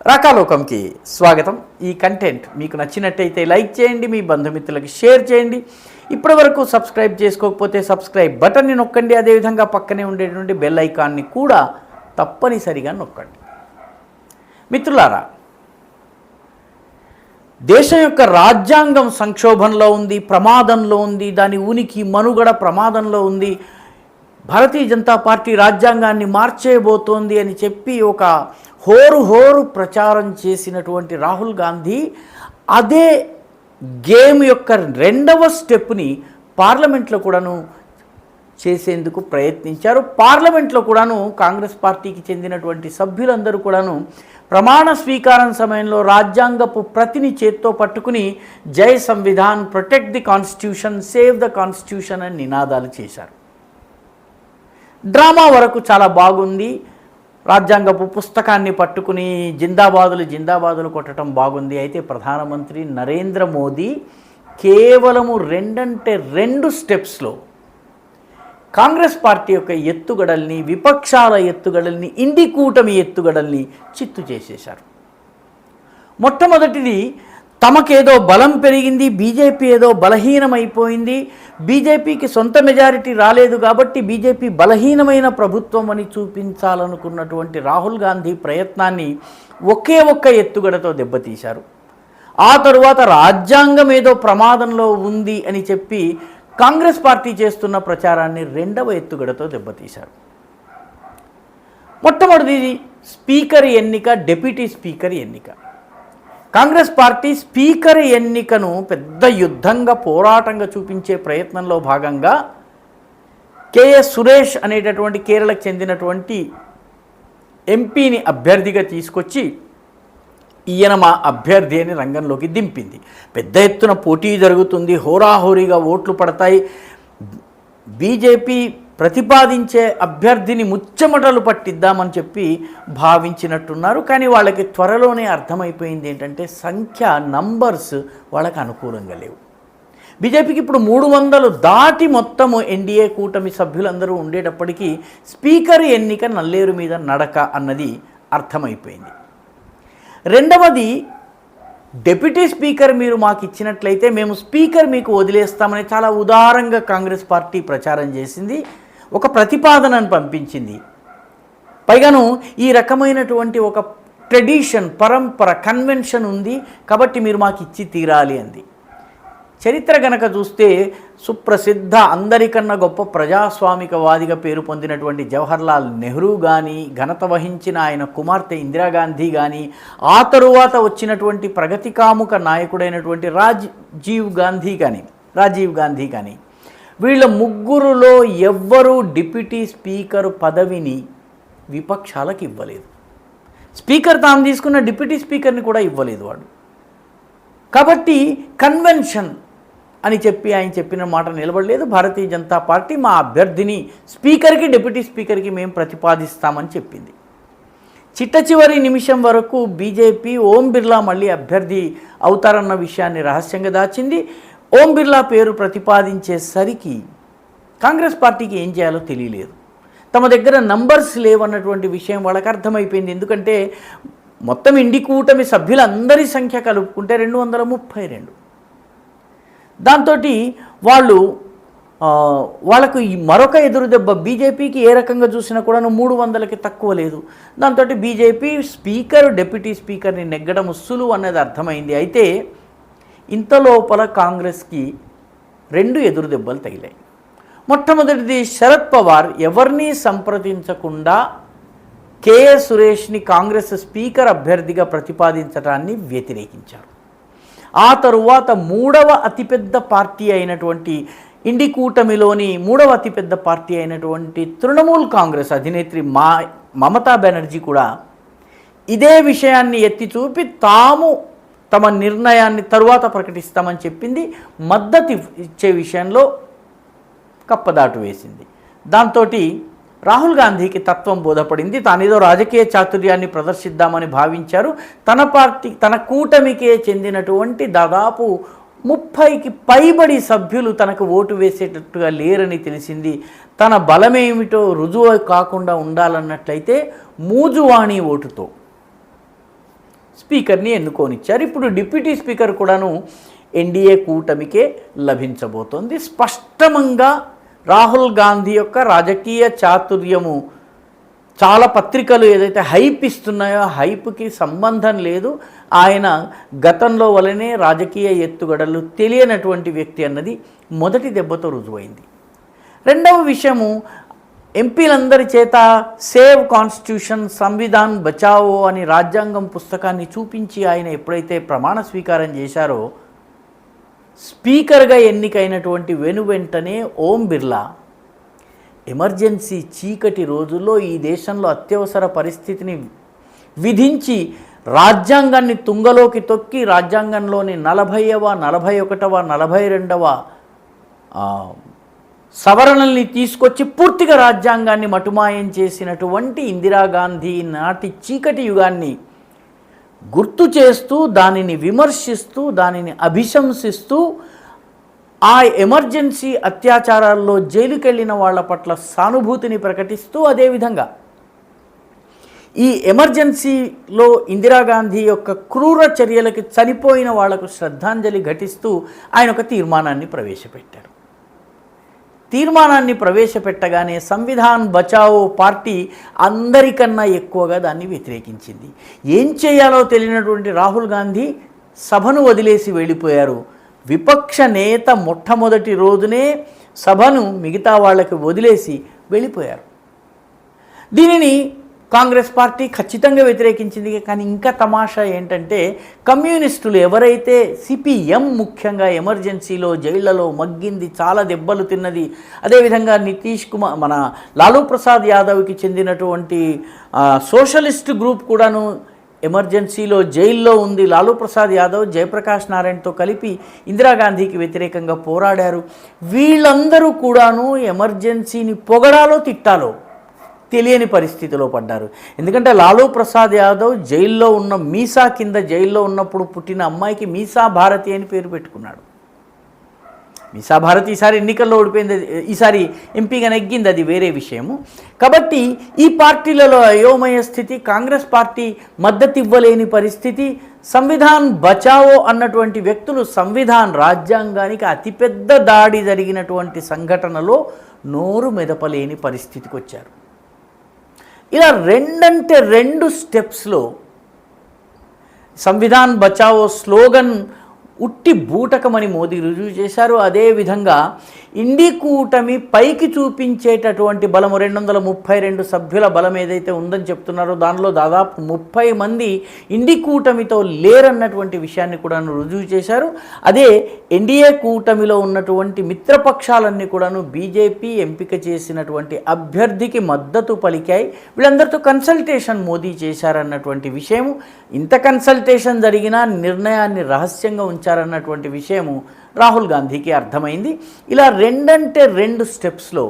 రాకాలోకంకి స్వాగతం. ఈ కంటెంట్ మీకు నచ్చినట్టయితే లైక్ చేయండి, మీ బంధుమిత్రులకి షేర్ చేయండి. ఇప్పటివరకు సబ్స్క్రైబ్ చేసుకోకపోతే సబ్స్క్రైబ్ బటన్ని నొక్కండి. అదేవిధంగా పక్కనే ఉండేటువంటి బెల్ ఐకాన్ని కూడా తప్పనిసరిగా నొక్కండి. మిత్రులారా, దేశం యొక్క రాజ్యాంగం సంక్షోభంలో ఉంది, ప్రమాదంలో ఉంది, దాని ఉనికి మనుగడ ప్రమాదంలో ఉంది. భారతీయ జనతా పార్టీ రాజ్యాంగాన్ని మార్చేయబోతోంది అని చెప్పి ఒక హోరు ప్రచారం చేసినటువంటి రాహుల్ గాంధీ అదే గేమ్ యొక్క రెండవ స్టెప్ని పార్లమెంట్లో కూడాను చేసేందుకు ప్రయత్నించారు. పార్లమెంట్లో కూడాను కాంగ్రెస్ పార్టీకి చెందినటువంటి సభ్యులందరూ కూడాను ప్రమాణ స్వీకారం సమయంలో రాజ్యాంగపు ప్రతిని చేత్తో పట్టుకుని జై Samvidhan, protect the constitution, save the constitution అని నినాదాలు చేశారు. డ్రామా వరకు చాలా బాగుంది. రాజ్యాంగపు పుస్తకాన్ని పట్టుకుని జిందాబాదులు కొట్టడం బాగుంది. అయితే ప్రధానమంత్రి నరేంద్ర మోదీ కేవలము 2 స్టెప్స్లో కాంగ్రెస్ పార్టీ యొక్క ఎత్తుగడల్ని, విపక్షాల ఎత్తుగడల్ని, ఇండి కూటమి ఎత్తుగడల్ని చిత్తు చేసేశారు. మొట్టమొదటిది, తమకేదో బలం పెరిగింది, బీజేపీ ఏదో బలహీనమైపోయింది, బీజేపీకి సొంత మెజారిటీ రాలేదు కాబట్టి బీజేపీ బలహీనమైన ప్రభుత్వం అని చూపించాలనుకున్నటువంటి రాహుల్ గాంధీ ప్రయత్నాన్ని ఒక్క ఎత్తుగడతో దెబ్బతీశారు. ఆ తరువాత రాజ్యాంగం ఏదో ప్రమాదంలో ఉంది అని చెప్పి కాంగ్రెస్ పార్టీ చేస్తున్న ప్రచారాన్ని 2వ ఎత్తుగడతో దెబ్బతీశారు. మొట్టమొదటిది స్పీకర్ ఎన్నిక, డిప్యూటీ స్పీకర్ ఎన్నిక. కాంగ్రెస్ పార్టీ స్పీకర్ ఎన్నికను పెద్ద యుద్ధంగా, పోరాటంగా చూపించే ప్రయత్నంలో భాగంగా కేఎస్ సురేష్ అనేటటువంటి కేరళకు చెందినటువంటి ఎంపీని అభ్యర్థిగా తీసుకొచ్చి ఈయన మా అభ్యర్థి అని రంగంలోకి దింపింది. పెద్ద ఎత్తున పోటీ జరుగుతుంది, హోరాహోరీగా ఓట్లు పడతాయి. బీజేపీ ప్రతిపాదించే అభ్యర్థిని ముచ్చెమటలు పట్టిద్దామని చెప్పి భావించినట్టున్నారు. కానీ వాళ్ళకి త్వరలోనే అర్థమైపోయింది ఏంటంటే నంబర్స్ వాళ్ళకి అనుకూలంగా లేవు. బీజేపీకి ఇప్పుడు 300 దాటి మొత్తము ఎన్డీఏ కూటమి సభ్యులందరూ ఉండేటప్పటికీ స్పీకర్ ఎన్నిక నల్లేరు మీద నడక అన్నది అర్థమైపోయింది. రెండవది, డిప్యూటీ స్పీకర్ మీరు మాకు ఇచ్చినట్లయితే మేము స్పీకర్ మీకు వదిలేస్తామని చాలా ఉదారంగా కాంగ్రెస్ పార్టీ ప్రచారం చేసింది, ఒక ప్రతిపాదనను పంపించింది. పైగాను ఈ రకమైనటువంటి ఒక ట్రెడిషన్, పరంపర, కన్వెన్షన్ ఉంది కాబట్టి మీరు మాకు ఇచ్చి తీరాలి అంది. చరిత్ర గనక చూస్తే సుప్రసిద్ధ, అందరికన్నా గొప్ప ప్రజాస్వామికవాదిగా పేరు పొందినటువంటి జవహర్లాల్ నెహ్రూ కానీ, ఘనత వహించిన ఆయన కుమార్తె ఇందిరాగాంధీ కానీ, ఆ తరువాత వచ్చినటువంటి ప్రగతికాముక నాయకుడైనటువంటి రాజీవ్ గాంధీ కానీ వీళ్ళ ముగ్గురులో ఎవ్వరూ డిప్యూటీ స్పీకర్ పదవిని విపక్షాలకు ఇవ్వలేదు. స్పీకర్ తాను తీసుకున్న డిప్యూటీ స్పీకర్ని కూడా ఇవ్వలేదు వాడు. కాబట్టి కన్వెన్షన్ అని చెప్పి ఆయన చెప్పిన మాట నిలబడలేదు. భారతీయ జనతా పార్టీ మా అభ్యర్థిని స్పీకర్కి, డిప్యూటీ స్పీకర్కి మేము ప్రతిపాదిస్తామని చెప్పింది. చిట్ట నిమిషం వరకు బీజేపీ ఓం బిర్లా మళ్ళీ అభ్యర్థి అవుతారన్న విషయాన్ని రహస్యంగా దాచింది. ఓం బిర్లా పేరు ప్రతిపాదించేసరికి కాంగ్రెస్ పార్టీకి ఏం చేయాలో తెలియలేదు. తమ దగ్గర నంబర్స్ లేవన్నటువంటి విషయం వాళ్ళకి అర్థమైపోయింది. ఎందుకంటే మొత్తం ఇండి కూటమి సభ్యులందరి సంఖ్య కలుపుకుంటే 232. దాంతో వాళ్ళకు మరొక ఎదురు దెబ్బ, బీజేపీకి ఏ రకంగా చూసినా కూడా 300కి తక్కువ లేదు. దాంతో బీజేపీ స్పీకర్, డిప్యూటీ స్పీకర్ని నెగ్గడం సులువు అన్నది అర్థమైంది. అయితే ఇంతలోపల కాంగ్రెస్కి 2 ఎదురు దెబ్బలు తగిలాయి. మొట్టమొదటిది, శరద్ పవార్ ఎవరినీ సంప్రదించకుండా కేఎస్ సురేష్ని కాంగ్రెస్ స్పీకర్ అభ్యర్థిగా ప్రతిపాదించడాన్ని వ్యతిరేకించారు. ఆ తరువాత 3వ అతిపెద్ద పార్టీ అయినటువంటి ఇండి కూటమిలోని 3వ అతిపెద్ద పార్టీ అయినటువంటి తృణమూల్ కాంగ్రెస్ అధినేత్రి మమతా బెనర్జీ కూడా ఇదే విషయాన్ని ఎత్తి చూపి తమ నిర్ణయాన్ని తరువాత ప్రకటిస్తామని చెప్పింది. మద్దతు ఇచ్చే విషయంలో కప్పదాటు వేసింది. దాంతో రాహుల్ గాంధీకి తత్వం బోధపడింది. తానేదో రాజకీయ చాతుర్యాన్ని ప్రదర్శిద్దామని భావించారు. తన కూటమికే చెందినటువంటి దాదాపు 30కి పైబడి సభ్యులు తనకు ఓటు వేసేటట్టుగా లేరని తెలిసింది. తన బలమేమిటో రుజువు కాకుండా ఉండాలన్నట్లయితే మూజువాణి ఓటుతో స్పీకర్ని ఎన్నుకోనిచ్చారు. ఇప్పుడు డిప్యూటీ స్పీకర్ కూడాను ఎన్డీఏ కూటమికే లభించబోతోంది. స్పష్టంగా రాహుల్ గాంధీ యొక్క రాజకీయ చాతుర్యము చాలా పత్రికలు ఏదైతే హైప్ ఇస్తున్నాయో హైప్కి సంబంధం లేదు. ఆయన గతంలో వలనే రాజకీయ ఎత్తుగడలు తెలియనటువంటి వ్యక్తి అన్నది మొదటి దెబ్బతో రుజువైంది. రెండవ విషయము, ఎంపీలందరి చేత సేవ్ కాన్స్టిట్యూషన్, సంవిధాన్ బచావో అని రాజ్యాంగం పుస్తకాన్ని చూపించి ఆయన ఎప్పుడైతే ప్రమాణ స్వీకారం చేశారో, స్పీకర్గా ఎన్నికైనటువంటి వెనువెంటనే ఓం బిర్లా ఎమర్జెన్సీ చీకటి రోజుల్లో ఈ దేశంలో అత్యవసర పరిస్థితిని విధించి రాజ్యాంగాన్ని తుంగలోకి తొక్కి రాజ్యాంగంలోని 40వ, 41వ, 42వ సవరణల్ని తీసుకొచ్చి పూర్తిగా రాజ్యాంగాన్ని మటుమాయం చేసినటువంటి ఇందిరాగాంధీ నాటి చీకటి యుగాన్ని గుర్తు చేస్తూ, దానిని విమర్శిస్తూ, దానిని అభిశంసిస్తూ, ఆ ఎమర్జెన్సీ అత్యాచారాల్లో జైలుకెళ్ళిన వాళ్ళ పట్ల సానుభూతిని ప్రకటిస్తూ, అదేవిధంగా ఈ ఎమర్జెన్సీలో ఇందిరాగాంధీ యొక్క క్రూర చర్యలకి చనిపోయిన వాళ్లకు శ్రద్ధాంజలి ఘటిస్తూ ఆయన ఒక తీర్మానాన్ని ప్రవేశపెట్టారు. తీర్మానాన్ని ప్రవేశపెట్టగానే సంవిధాన్ బచావో పార్టీ అందరికన్నా ఎక్కువగా దాన్ని వ్యతిరేకించింది. ఏం చేయాలో తెలియనటువంటి రాహుల్ గాంధీ సభను వదిలేసి వెళ్ళిపోయారు. విపక్ష నేత మొట్టమొదటి రోజునే సభను మిగతా వాళ్ళకి వదిలేసి వెళ్ళిపోయారు. దీనిని కాంగ్రెస్ పార్టీ ఖచ్చితంగా వ్యతిరేకించింది. కానీ ఇంకా తమాషా ఏంటంటే, కమ్యూనిస్టులు ఎవరైతే సిపిఎం ముఖ్యంగా ఎమర్జెన్సీలో జైళ్లలో మగ్గింది, చాలా దెబ్బలు తిన్నది, అదేవిధంగా నితీష్ కుమార్, మన లాలూ ప్రసాద్ యాదవ్కి చెందినటువంటి సోషలిస్ట్ గ్రూప్ కూడాను ఎమర్జెన్సీలో జైల్లో ఉంది. లాలూ ప్రసాద్ యాదవ్ జయప్రకాష్ నారాయణతో కలిపి ఇందిరాగాంధీకి వ్యతిరేకంగా పోరాడారు. వీళ్ళందరూ కూడాను ఎమర్జెన్సీని పొగడాలో తిట్టాలో తెలియని పరిస్థితిలో పడ్డారు. ఎందుకంటే లాలూ ప్రసాద్ యాదవ్ జైల్లో ఉన్న మీసా కింద జైల్లో ఉన్నప్పుడు పుట్టిన అమ్మాయికి మీసా భారతి అని పేరు పెట్టుకున్నాడు. మీసా భారతి ఈసారి ఎన్నికల్లో ఓడిపోయింది, ఈసారి ఎంపీగా నెగ్గింది, అది వేరే విషయము. కాబట్టి ఈ పార్టీలలో అయోమయ స్థితి, కాంగ్రెస్ పార్టీ మద్దతు ఇవ్వలేని పరిస్థితి, సంవిధాన్ బచావో అన్నటువంటి వ్యక్తులు సంవిధాన్ రాజ్యాంగానికి అతిపెద్ద దాడి జరిగినటువంటి సంఘటనలో నోరు మెదపలేని పరిస్థితికి వచ్చారు. ఇలా రెండంటే రెండు స్టెప్స్లో సంవిధాన్ బచావో స్లోగన్ ఉట్టి బూటకమని మోదీ రుజువు చేశారు. అదేవిధంగా ఇండి కూటమి పైకి చూపించేటటువంటి బలము 232 సభ్యుల బలం ఏదైతే ఉందని చెప్తున్నారో దానిలో దాదాపు 30 మంది ఇండి కూటమితో లేరన్నటువంటి విషయాన్ని కూడా రుజువు చేశారు. అదే ఎన్డీఏ కూటమిలో ఉన్నటువంటి మిత్రపక్షాలన్నీ కూడాను బీజేపీ ఎంపిక చేసినటువంటి అభ్యర్థికి మద్దతు పలికాయి. వీళ్ళందరితో కన్సల్టేషన్ మోదీ చేశారన్నటువంటి విషయము, ఇంత కన్సల్టేషన్ జరిగినా నిర్ణయాన్ని రహస్యంగా ఉంచారన్నటువంటి విషయము రాహుల్ గాంధీకి అర్థమైంది. ఇలా రెండంటే రెండు స్టెప్స్లో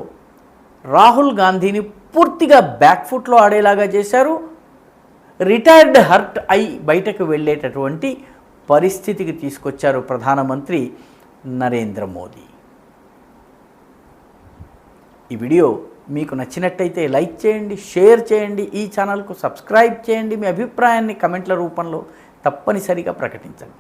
రాహుల్ గాంధీని పూర్తిగా బ్యాక్ఫుట్లో ఆడేలాగా చేశారు. రిటైర్డ్ హర్ట్ అయి బయటకు వెళ్ళేటటువంటి పరిస్థితికి తీసుకొచ్చారు ప్రధానమంత్రి నరేంద్ర మోదీ. ఈ వీడియో మీకు నచ్చినట్టయితే లైక్ చేయండి, షేర్ చేయండి, ఈ ఛానల్కు సబ్స్క్రైబ్ చేయండి. మీ అభిప్రాయాన్ని కమెంట్ల రూపంలో తప్పనిసరిగా ప్రకటించండి.